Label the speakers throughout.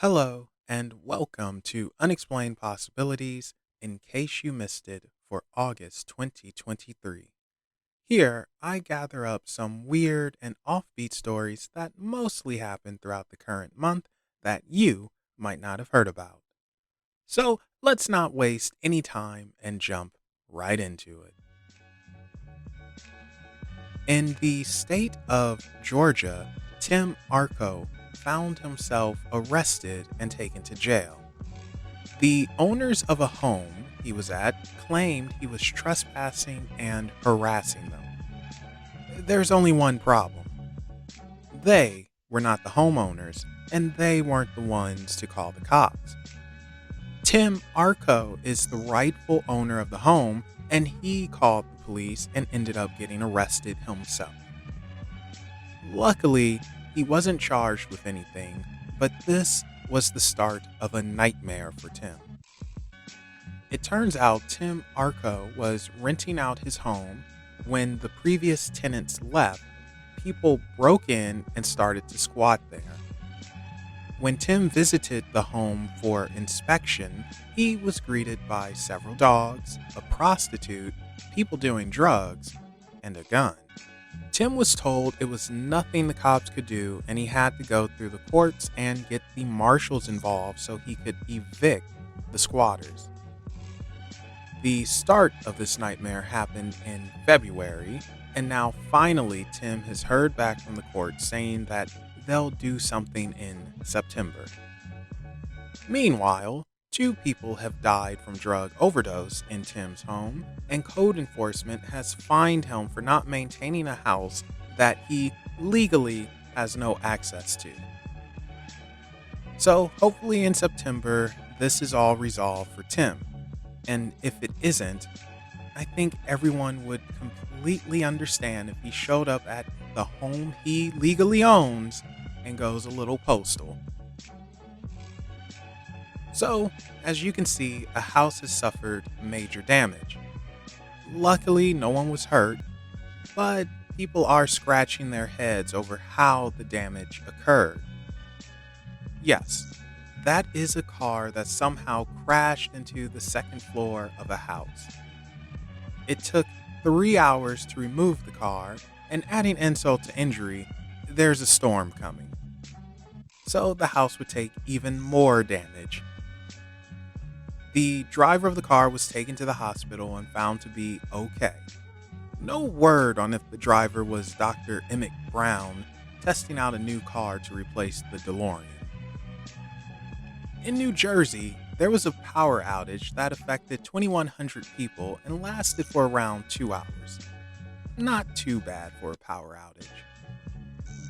Speaker 1: Hello, and welcome to Unexplained Possibilities in case you missed it for August 2023. Here, I gather up some weird and offbeat stories that mostly happen throughout the current month that you might not have heard about. So let's not waste any time and jump right into it. In the state of Georgia, Tim Arco found himself arrested and taken to jail. The owners of a home he was at claimed he was trespassing and harassing them. There's only one problem. They were not the homeowners, and they weren't the ones to call the cops. Tim Arco is the rightful owner of the home, and he called the police and ended up getting arrested himself. Luckily, he wasn't charged with anything, but this was the start of a nightmare for Tim. It turns out Tim Arco was renting out his home. When the previous tenants left, people broke in and started to squat there. When Tim visited the home for inspection, he was greeted by several dogs, a prostitute, people doing drugs, and a gun. Tim was told it was nothing the cops could do, and he had to go through the courts and get the marshals involved so he could evict the squatters. The start of this nightmare happened in February, and now finally Tim has heard back from the court saying that they'll do something in September. Meanwhile, two people have died from drug overdose in Tim's home, and code enforcement has fined him for not maintaining a house that he legally has no access to. So hopefully in September, this is all resolved for Tim. And if it isn't, I think everyone would completely understand if he showed up at the home he legally owns and goes a little postal. So, as you can see, a house has suffered major damage. Luckily, no one was hurt, but people are scratching their heads over how the damage occurred. Yes, that is a car that somehow crashed into the second floor of a house. It took 3 hours to remove the car, and adding insult to injury, there's a storm coming. So the house would take even more damage. The driver of the car was taken to the hospital and found to be okay. No word on if the driver was Dr. Emmett Brown testing out a new car to replace the DeLorean. In New Jersey, there was a power outage that affected 2,100 people and lasted for around 2 hours. Not too bad for a power outage.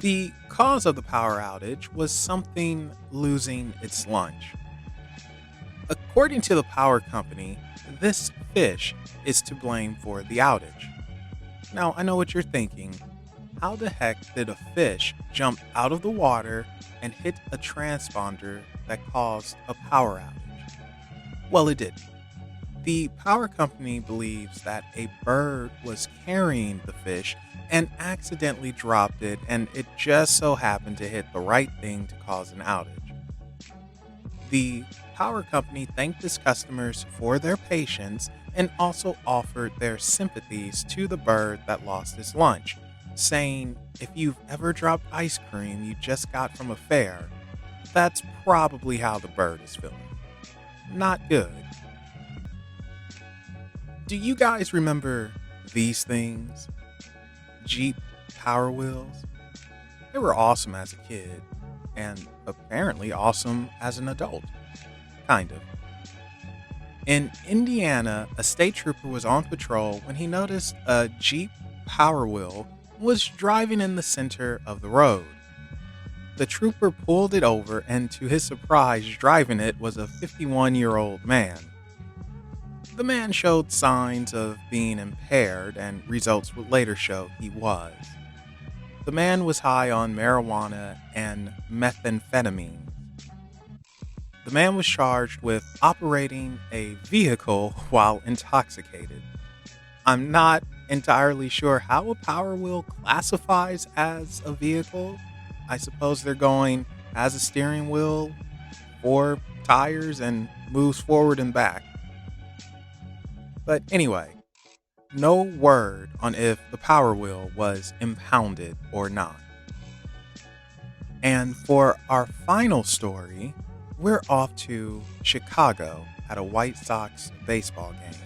Speaker 1: The cause of the power outage was something losing its lunch. According to the power company, this fish is to blame for the outage. Now, I know what you're thinking. How the heck did a fish jump out of the water and hit a transponder that caused a power outage? Well, it didn't. The power company believes that a bird was carrying the fish and accidentally dropped it, and it just so happened to hit the right thing to cause an outage. The power company thanked its customers for their patience and also offered their sympathies to the bird that lost its lunch, saying, if you've ever dropped ice cream you just got from a fair, that's probably how the bird is feeling. Not good. Do you guys remember these things? Jeep Power Wheels? They were awesome as a kid, and apparently awesome as an adult. Kind of. In Indiana, a state trooper was on patrol when he noticed a Jeep Power Wheel was driving in the center of the road. The trooper pulled it over, and to his surprise, driving it was a 51-year-old man. The man showed signs of being impaired, and results would later show he was. The man was high on marijuana and methamphetamine. The man was charged with operating a vehicle while intoxicated. I'm not entirely sure how a Power Wheel classifies as a vehicle. I suppose they're going, has a steering wheel, four tires and moves forward and back. But anyway, no word on if the Power Wheel was impounded or not. And for our final story, we're off to Chicago at a White Sox baseball game.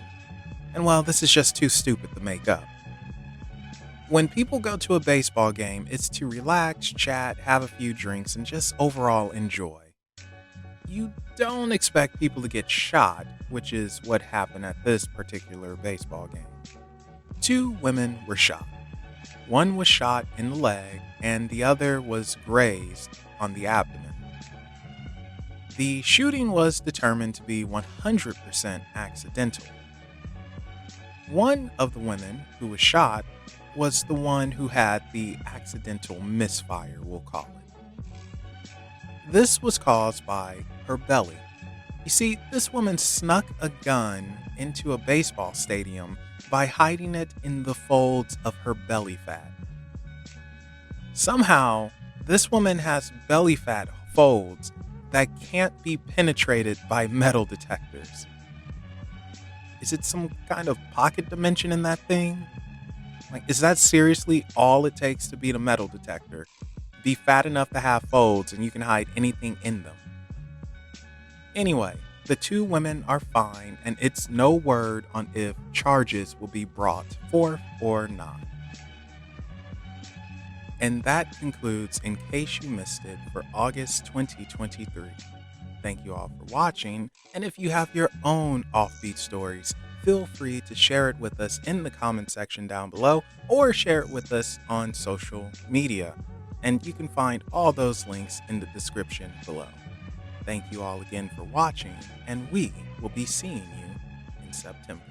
Speaker 1: And well, this is just too stupid to make up. When people go to a baseball game, it's to relax, chat, have a few drinks, and just overall enjoy. You don't expect people to get shot, which is what happened at this particular baseball game. Two women were shot. One was shot in the leg, and the other was grazed on the abdomen. The shooting was determined to be 100% accidental. One of the women who was shot was the one who had the accidental misfire, we'll call it. This was caused by her belly. You see, this woman snuck a gun into a baseball stadium by hiding it in the folds of her belly fat. Somehow, this woman has belly fat folds that can't be penetrated by metal detectors. Is it some kind of pocket dimension in that thing? Like, is that seriously all it takes to beat a metal detector? Be fat enough to have folds and you can hide anything in them. Anyway, the two women are fine, and it's no word on if charges will be brought forth or not. And that concludes In Case You Missed It for August 2023. Thank you all for watching, and if you have your own offbeat stories, feel free to share it with us in the comment section down below, or share it with us on social media. And you can find all those links in the description below. Thank you all again for watching, and we will be seeing you in September.